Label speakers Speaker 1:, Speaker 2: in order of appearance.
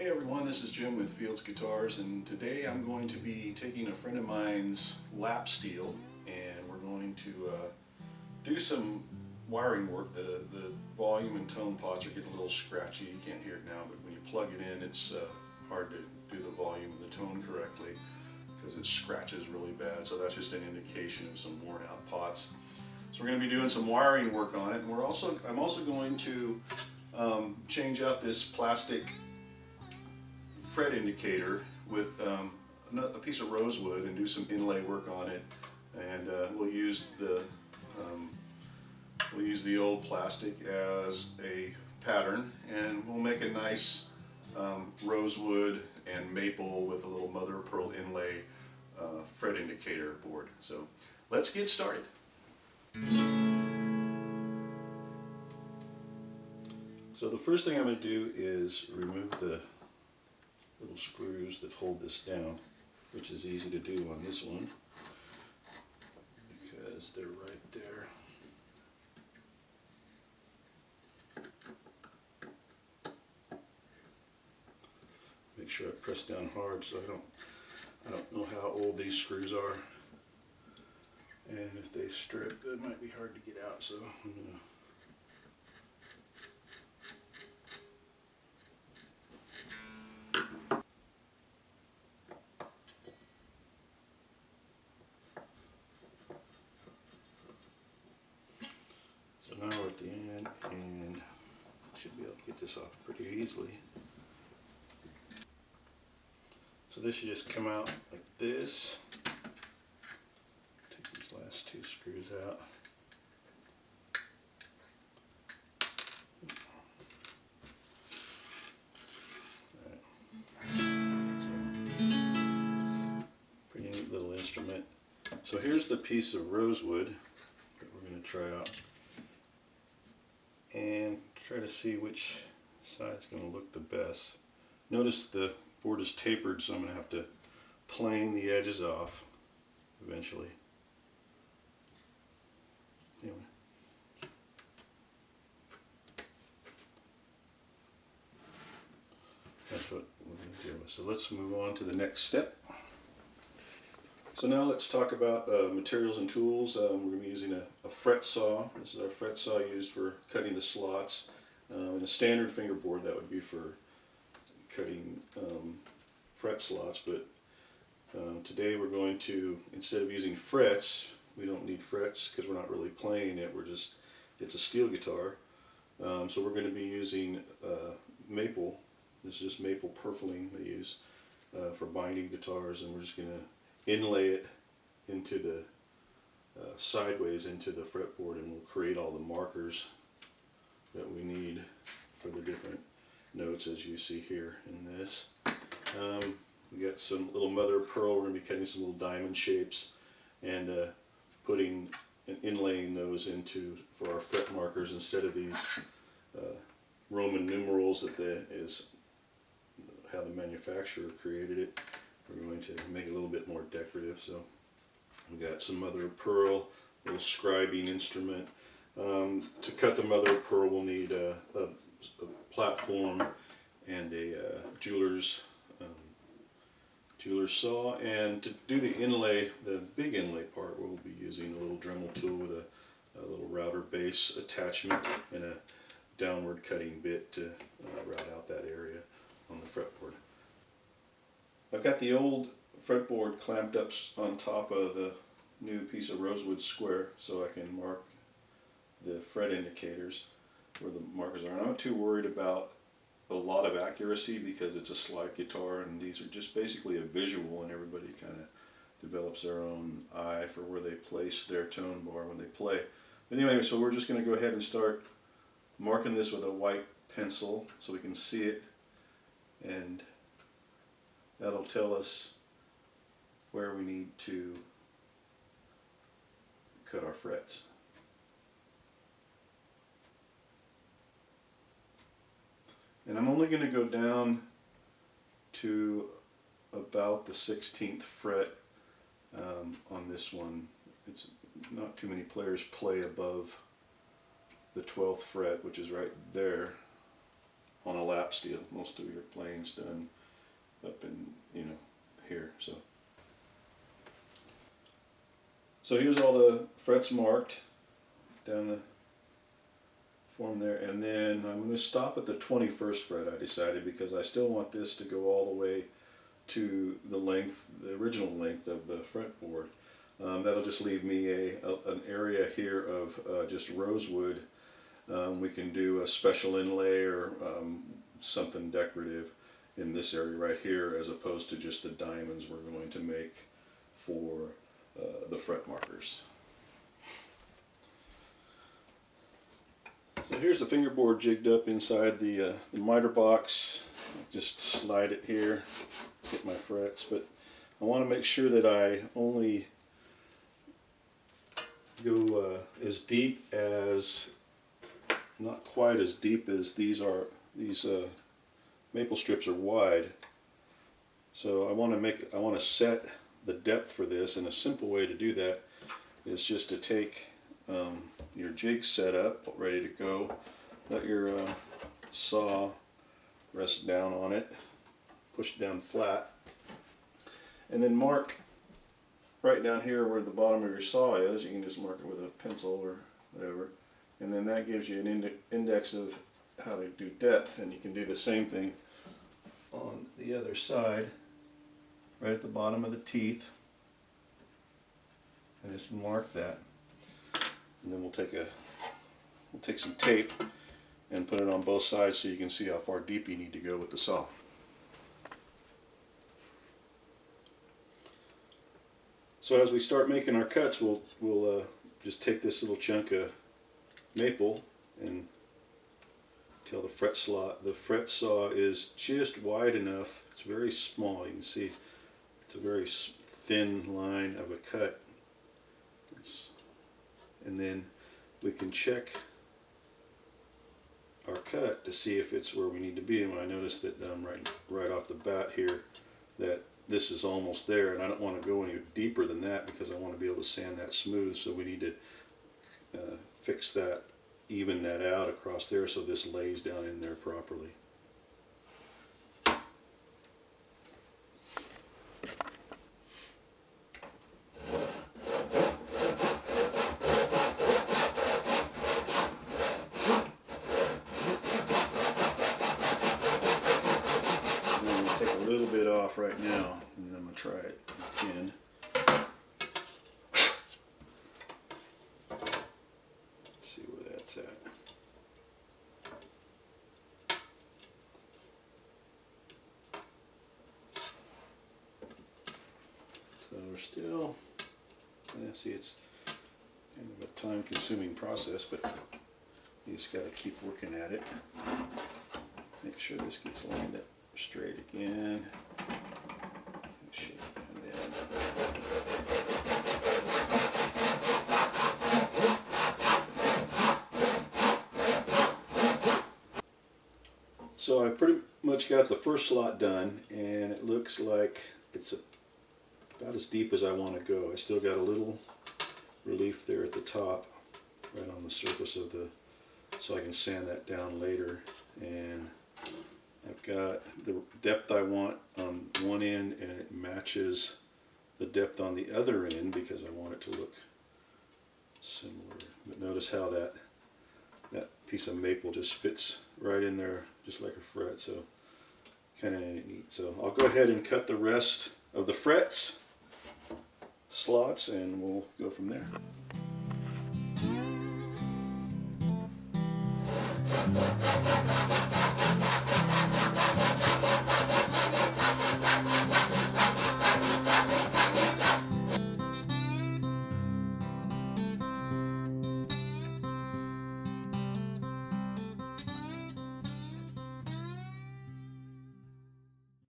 Speaker 1: Hey everyone, this is Jim with Fields Guitars, and today I'm going to be taking a friend of mine's lap steel and we're going to do some wiring work. The volume and tone pots are getting a little scratchy. You can't hear it now, but when you plug it in, it's hard to do the volume and the tone correctly because it scratches really bad. So that's just an indication of some worn out pots. So we're going to be doing some wiring work on it, and I'm also going to change out this plastic fret indicator with a piece of rosewood and do some inlay work on it, and we'll use the old plastic as a pattern, and we'll make a nice rosewood and maple with a little mother of pearl inlay fret indicator board. So let's get started. So the first thing I'm going to do is remove the little screws that hold this down, which is easy to do on this one because they're right there. Make sure I press down hard so I don't know how old these screws are, and if they strip it might be hard to get out, so I'm going to now we're at the end and should be able to get this off pretty easily. So this should just come out like this. Take these last two screws out. Pretty neat little instrument. So here's the piece of rosewood that we're going to try out and try to see which side's going to look the best. Notice the board is tapered, so I'm going to have to plane the edges off eventually. Anyway. That's what we're going to do. So let's move on to the next step. So now let's talk about materials and tools. We're going to be using a fret saw. This is our fret saw used for cutting the slots. And a standard fingerboard, that would be for cutting fret slots. But today we're going to, instead of using frets, we don't need frets because we're not really playing it. It's a steel guitar. So we're going to be using maple. This is just maple purfling they use for binding guitars, and we're just going to inlay it into the sideways into the fretboard, and we'll create all the markers that we need for the different notes, as you see here in this. We got some little mother of pearl. We're going to be cutting some little diamond shapes and putting and inlaying those into for our fret markers instead of these Roman numerals that is how the manufacturer created it. We're going to make it a little bit more decorative. So we've got some mother of pearl, a little scribing instrument. To cut the mother of pearl, we'll need a platform and a jeweler's saw. And to do the inlay, the big inlay part, we'll be using a little Dremel tool with a little router base attachment and a downward cutting bit to route out that area on the fretboard. I've got the old fretboard clamped up on top of the new piece of rosewood square so I can mark the fret indicators where the markers are. I'm not too worried about a lot of accuracy because it's a slide guitar and these are just basically a visual, and everybody kind of develops their own eye for where they place their tone bar when they play. But anyway, so we're just going to go ahead and start marking this with a white pencil so we can see it, and that'll tell us where we need to cut our frets. And I'm only going to go down to about the 16th fret on this one. It's not too many players play above the 12th fret, which is right there. on a lap steel. Most of your playing's done up in, here. So here's all the frets marked down the form there, and then I'm going to stop at the 21st fret, I decided, because I still want this to go all the way to the length, the original length of the fretboard. That'll just leave me an area here of just rosewood. We can do a special inlay or something decorative in this area right here, as opposed to just the diamonds we're going to make for the fret markers. So here's the fingerboard jigged up inside the miter box. Just slide it here, get my frets, but I want to make sure that I only go as deep as, not quite as deep as these are. These maple strips are wide, so I want to set the depth for this, and a simple way to do that is just to take your jig set up, ready to go, let your saw rest down on it, push it down flat, and then mark right down here where the bottom of your saw is. You can just mark it with a pencil or whatever, and then that gives you an index of how to do depth. And you can do the same thing on the other side, right at the bottom of the teeth, and just mark that. And then we'll take some tape and put it on both sides so you can see how far deep you need to go with the saw. So as we start making our cuts, we'll just take this little chunk of maple and till the fret saw is just wide enough. It's very small. You can see it's a very thin line of a cut. And then we can check our cut to see if it's where we need to be. And I noticed that right off the bat here that this is almost there, and I don't want to go any deeper than that because I want to be able to sand that smooth. So we need to fix that, even that out across there so this lays down in there properly. Take a little bit off right now, and then I'm going to try it again. Let's see where that's at. So we're still, see, it's kind of a time-consuming process, but you just got to keep working at it. Make sure this gets lined up straight again. So I pretty much got the first slot done, and it looks like it's about as deep as I want to go. I still got a little relief there at the top, right on the surface of the, so I can sand that down later. And I've got the depth I want on one end, and it matches the depth on the other end because I want it to look similar. But notice how that piece of maple just fits right in there, just like a fret. So kind of neat. So I'll go ahead and cut the rest of the frets, slots, and we'll go from there.